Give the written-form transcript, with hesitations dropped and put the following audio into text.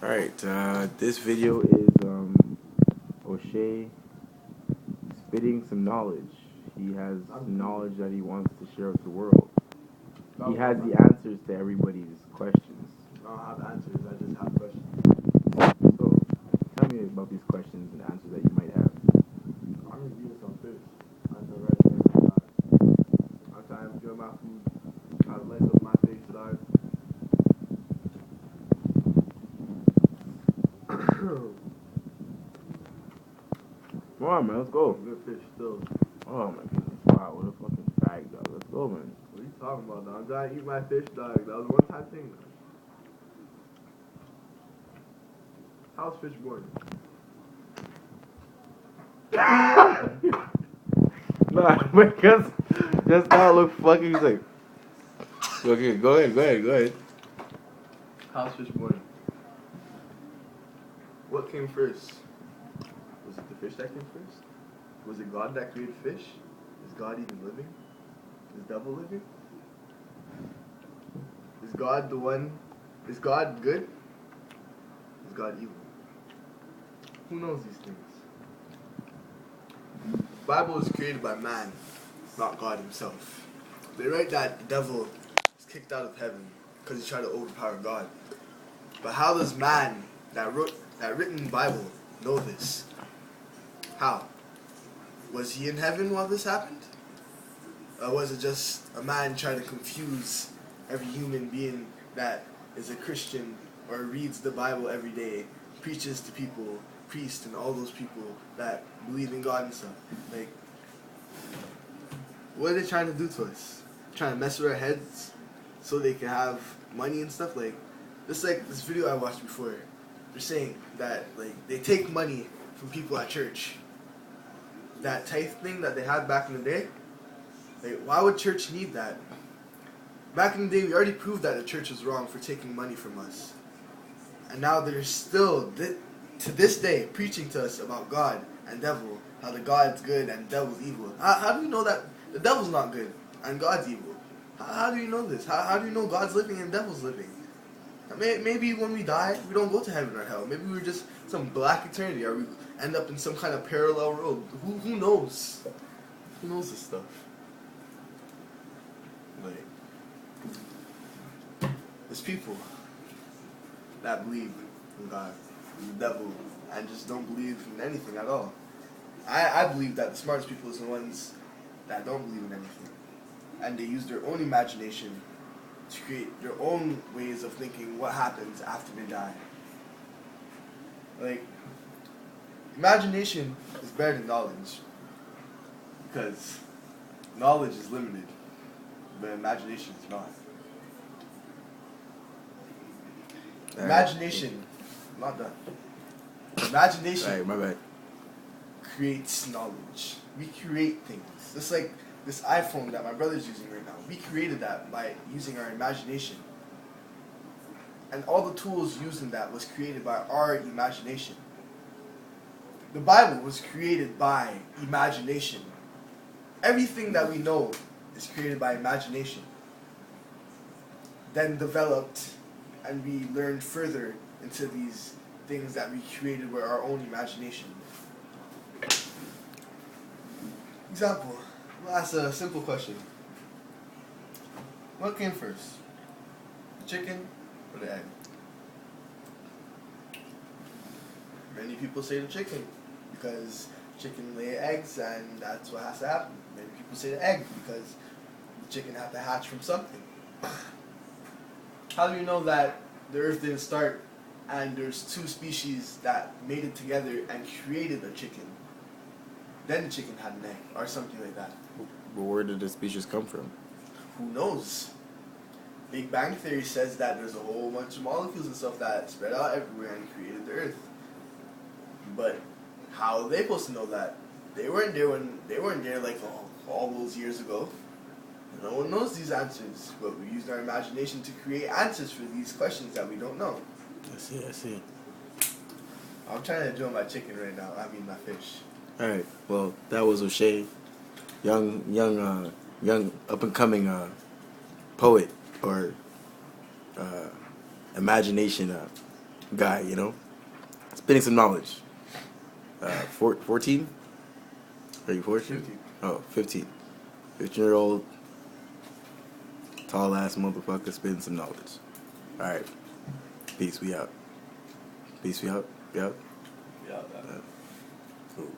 Alright, this video is O'Shea spitting some knowledge. He has knowledge that he wants to share with the world. He has the answers to everybody's questions. I don't have answers, I just have questions. So, tell me about these questions and answers that you might have. I'm just eating some fish. I know right there, my God. I'm trying to enjoy my food. I lace up my face, dog. Come on, man, let's go. Good fish still. Oh my goodness, wow, what a fucking fag, dog. Let's go, man. What are you talking about, dog? I'm trying to eat my fish, dog. That was a one-time thing. How's fish born? Nah, because just now look fucking like. Okay, go ahead. How's fish born? What came first? Was it the fish that came first? Was it God that created fish? Is God even living? Is devil living? Is God the one? Is God good? Is God evil? Who knows these things? The Bible was created by man, not God himself. They write that the devil was kicked out of heaven because he tried to overpower God. But how does man that wrote that written Bible know this? How? Was he in heaven while this happened? Or was it just a man trying to confuse every human being that is a Christian or reads the Bible every day, preaches to people, priests and all those people that believe in God and stuff? Like, what are they trying to do to us? Trying to mess with our heads so they can have money and stuff? Like this video I watched before. They're saying that like they take money from people at church. That tithe thing that they had back in the day. Like, why would church need that? Back in the day, we already proved that the church was wrong for taking money from us. And now they're still, to this day, preaching to us about God and devil. How the God's good and devil's evil. How do you know that the devil's not good and God's evil? How do you know this? How do you know God's living and devil's living? Maybe when we die, we don't go to heaven or hell. Maybe we're just some black eternity, or we end up in some kind of parallel world. Who knows? Who knows this stuff? Like, there's people that believe in God, in the devil, and just don't believe in anything at all. I believe that the smartest people is the ones that don't believe in anything, and they use their own imagination to create their own ways of thinking what happens after they die. Like, imagination is better than knowledge, because knowledge is limited, but imagination is not. Imagination, not done. Imagination Alright, my bad. creates knowledge. We create things. Just like this iPhone that my brother's using right now. We created that by using our imagination. And all the tools used in that was created by our imagination. The Bible was created by imagination. Everything that we know is created by imagination. Then developed, and we learned further into these things that we created with our own imagination. Example, I'll ask a simple question. What came first? The chicken or the egg? Many people say the chicken because chicken lay eggs and that's what has to happen. Many people say the egg because the chicken had to hatch from something. How do you know that the earth didn't start and there's two species that made it together and created a chicken? Then the chicken had an egg or something like that. But where did the species come from? Who knows? Big Bang Theory says that there's a whole bunch of molecules and stuff that spread out everywhere and created the earth. But how are they supposed to know that? They weren't there like all those years ago. No one knows these answers, but we used our imagination to create answers for these questions that we don't know. I see. I'm trying to enjoy my chicken right now. I mean my fish. Alright, well, that was O'Shea, young up and coming poet or imagination guy, you know, spitting some knowledge. 14? Are you 14? 15. Oh, 15. 15-year-old, tall ass motherfucker spitting some knowledge. Alright. Peace, we out. Peace, we out. We out. Yeah. Cool.